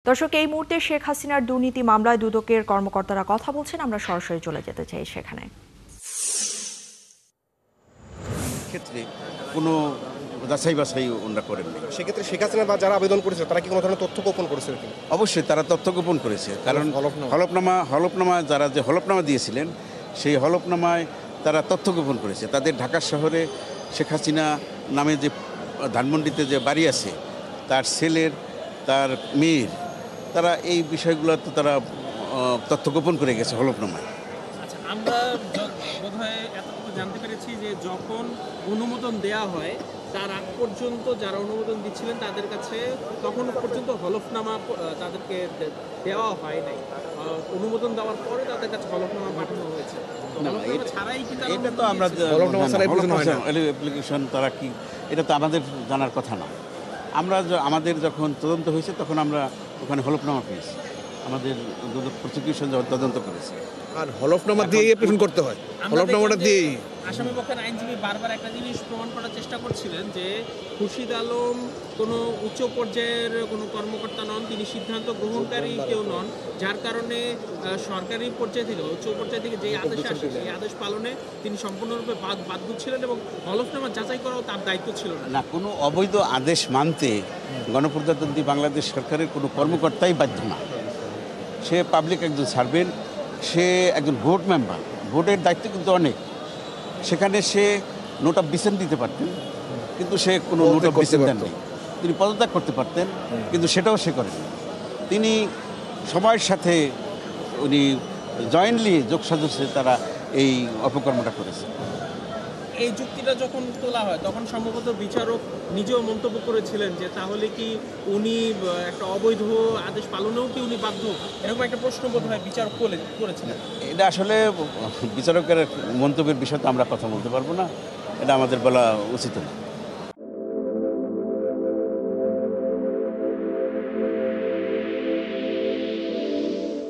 দর্শক, এই মুহূর্তে শেখ হাসিনার দুর্নীতি মামলায় দুদকের কর্মকর্তারা কথা বলছেন। আমরা সরাসরি চলে যেতে চাই সেখানে। ক্ষেত্রে কোনো যাচাই বাছাই ওনারা করেননি। সেক্ষেত্রে শেখ হাসিনা বা যারা আবেদন করেছে তারা কি কোনো ধরনের তথ্য গোপন করেছিল কিনা? অবশ্যই তারা তথ্য গোপন করেছে, কারণ হলফনামা যারা যে হলফনামা দিয়েছিলেন সেই হলফনামায় তারা তথ্য গোপন করেছে। তাদের ঢাকা শহরে শেখ হাসিনা নামে যে ধানমন্ডিতে যে বাড়ি আছে, তার ছেলের, তার মেয়ের, তারা এই বিষয়গুলো তো তারা তথ্য গোপন করে গেছে হলফনামায়। আচ্ছা, আমরা বোধহয় এতটুকু জানতে পেরেছি যে যখন অনুমোদন দেয়া হয় তার আগ পর্যন্ত যারা অনুমোদন দিচ্ছিলেন তাদের কাছে তখন পর্যন্ত হলফনামা তাদেরকে দেওয়া হয় নাই। অনুমোদন দেওয়ার পরে তাদের কাছে হলফনামা পাঠানো হয়েছে। ছাড়াই কিন্তু এটা তো আমরা অ্যাপ্লিকেশন তারা কি, এটা তো আমাদের জানার কথা না। আমাদের যখন তদন্ত হয়েছে তখন আমরা ওখানে হলফনামা পেয়েছি, আমাদের প্রসিকিউশন যখন তদন্ত করেছে। আর হলফনামা দিয়েই অ্যাপ্লিকেশন করতে হয়, হলফনামাটা দিয়েই। আসামি পক্ষের আইনজীবী বারবার একটা জিনিস প্রমাণ করার চেষ্টা করছিলেন যে খুরশিদ আলম কোনো উচ্চ পর্যায়ের কোনো কর্মকর্তা নন, তিনি সিদ্ধান্ত গ্রহণকারী কেউ নন, যার কারণে সরকারি পর্যায় থেকে উচ্চ পর্যায় থেকে যে আদেশ আসে সেই আদেশ পালনে তিনি সম্পূর্ণরূপে বাধ্য ছিলেন এবং হলফনামা যাচাই করাও তার দায়িত্ব ছিল না। কোনো অবৈধ আদেশ মানতে গণপ্রজাতন্ত্রী বাংলাদেশ সরকারের কোনো কর্মকর্তাই বাধ্য না। সে পাবলিক একজন সার্ভেন্ট, সে একজন ভোট মেম্বার, ভোটের দায়িত্ব কিন্তু অনেক। সেখানে সে নোট অফ ডিসেন্ট দিতে পারতেন, কিন্তু সে কোনো নোট অফ ডিসেন্ট দেননি। তিনি পদত্যাগ করতে পারতেন, কিন্তু সেটাও সে করেন। তিনি সবার সাথে উনি জয়েন্টলি যোগসাজশে তারা এই অপকর্মটা করেছে। এই যুক্তিটা যখন তোলা হয় তখন সম্ভবত বিচারক নিজেও মন্তব্য করেছিলেন যে তাহলে কি উনি একটা অবৈধ আদেশ পালনেও কি উনি বাধ্য, এরকম একটা প্রশ্ন বোধহয় বিচারক করেছিলেন। এটা আসলে বিচারকের মন্তব্যের বিষয়ে তো আমরা কথা বলতে পারবো না, এটা আমাদের বলা উচিত না।